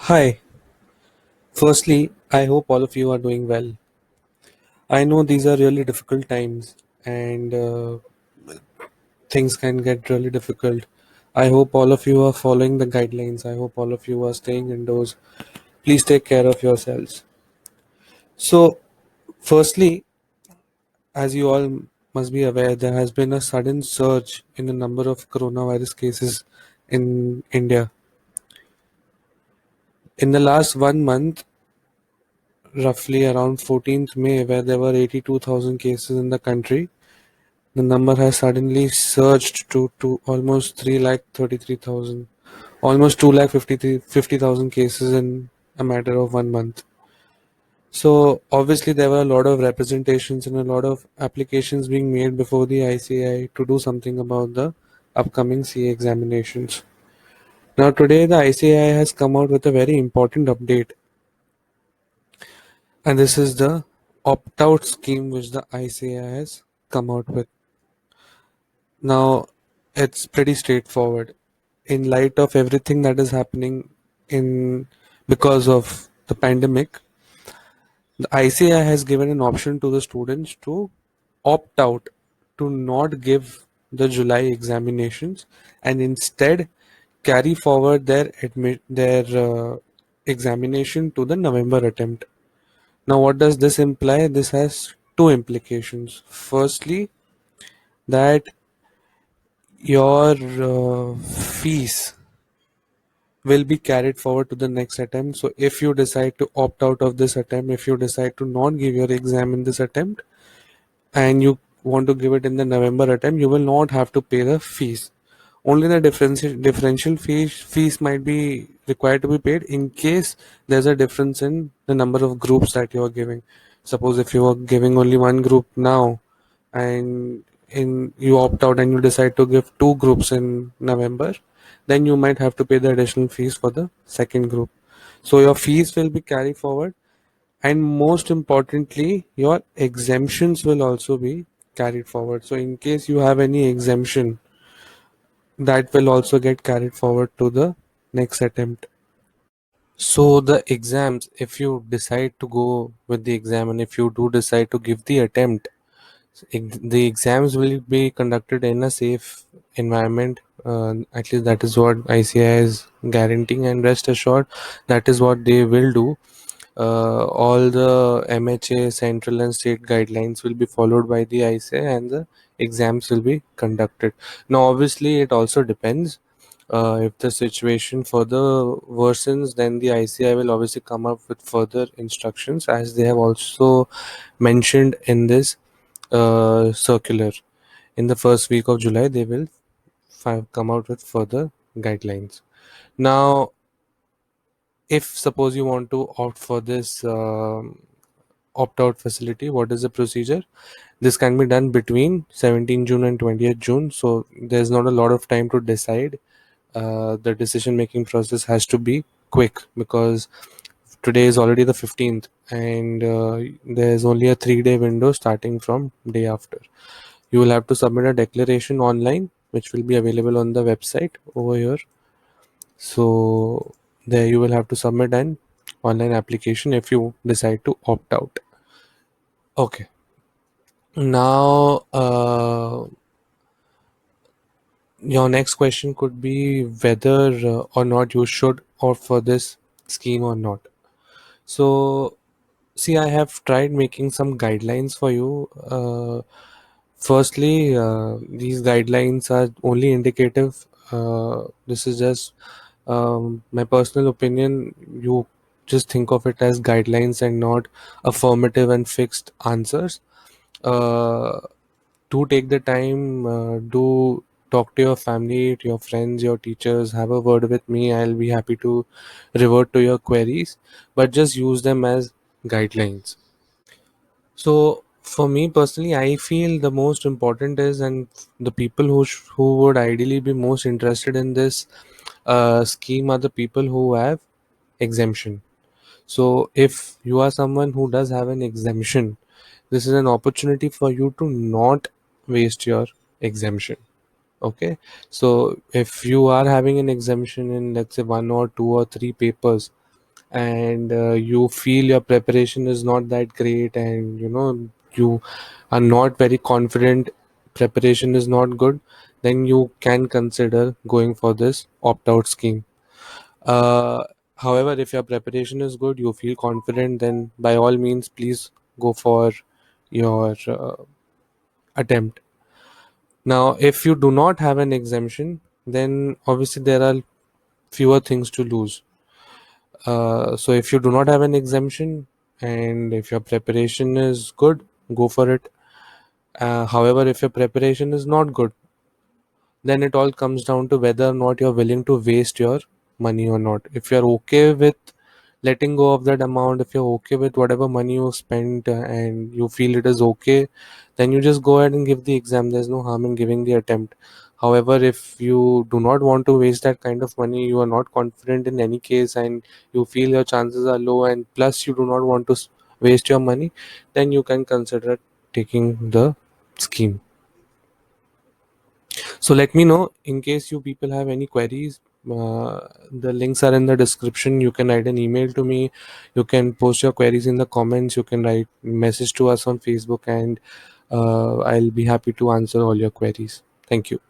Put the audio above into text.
Hi. Firstly, I hope all of you are doing well. I know these are really difficult times and things can get really difficult. I hope all of you are following the guidelines. I hope all of you are staying indoors. Please take care of yourselves. So, firstly, as you all must be aware, there has been a sudden surge in the number of coronavirus cases in India. In the last 1 month, roughly around 14th May, where there were 82,000 cases in the country, the number has suddenly surged to almost 3,33,000, almost 2,50,000 cases in a matter of 1 month. So obviously there were a lot of representations and a lot of applications being made before the ICAI to do something about the upcoming CA examinations. Now today the ICAI has come out with a very important update, and this is the opt-out scheme which the ICAI has come out with. Now, it's pretty straightforward. In light of everything that is happening in because of the pandemic, the ICAI has given an option to the students to opt out, to not give the July examinations, and instead carry forward their examination to the November attempt. Now, what does this imply? This has two implications. Firstly, that your fees will be carried forward to the next attempt. So if you decide to opt out of this attempt, if you decide to not give your exam in this attempt and you want to give it in the November attempt, you will not have to pay the fees. Only the differential fees might be required to be paid in case there's a difference in the number of groups that you are giving. Suppose if you are giving only one group now and in you opt out and you decide to give two groups in November, then you might have to pay the additional fees for the second group. So your fees will be carried forward, and most importantly, your exemptions will also be carried forward. So in case you have any exemption, that will also get carried forward to the next attempt. So the exams, if you decide to go with the exam and if you do decide to give the attempt, the exams will be conducted in a safe environment. At least that is what ICI is guaranteeing, and rest assured, that is what they will do. All the MHA central and state guidelines will be followed by the ICI, and the exams will be conducted. Now, obviously, it also depends. If the situation further worsens, then the ICI will obviously come up with further instructions, as they have also mentioned in this circular. In the first week of July, they will come out with further guidelines. Now, if suppose you want to opt for this opt out facility, what is the procedure? This can be done between 17th June and 20th June, so there's not a lot of time to decide. The decision making process has to be quick because today is already the 15th, and there's only a 3-day window starting from day after. You will have to submit a declaration online, which will be available on the website over here. So there you will have to submit an online application if you decide to opt out. Okay. Now, your next question could be whether or not you should opt for this scheme or not. So, see, I have tried making some guidelines for you. Firstly, these guidelines are only indicative. This is just my personal opinion. You just think of it as guidelines and not affirmative and fixed answers. Uh, do take the time, do talk to your family, to your friends, your teachers, have a word with me. I'll be happy to revert to your queries, but just use them as guidelines. So for me personally, I feel the most important is, and the people who would ideally be most interested in this scheme are the people who have exemption. So if you are someone who does have an exemption, this is an opportunity for you to not waste your exemption. Okay, so if you are having an exemption in, let's say, one or two or three papers, and you feel your preparation is not that great, and you are not very confident, preparation is not good, then you can consider going for this opt out scheme. uh, However, if your preparation is good, you feel confident, then by all means please go for your attempt. Now if you do not have an exemption, then obviously there are fewer things to lose. So if you do not have an exemption and if your preparation is good, go for it. However, if your preparation is not good, then it all comes down to whether or not you're willing to waste your money or not. If you're okay with letting go of that amount, if you're okay with whatever money you spent, and you feel it is okay, then you just go ahead and give the exam. There's no harm in giving the attempt. However, if you do not want to waste that kind of money, you are not confident in any case, and you feel your chances are low, and plus you do not want to waste your money, then you can consider taking the scheme. So let me know in case you people have any queries. The links are in the description. You can write an email to me. You can post your queries in the comments. You can write message to us on Facebook, and I'll be happy to answer all your queries. Thank you.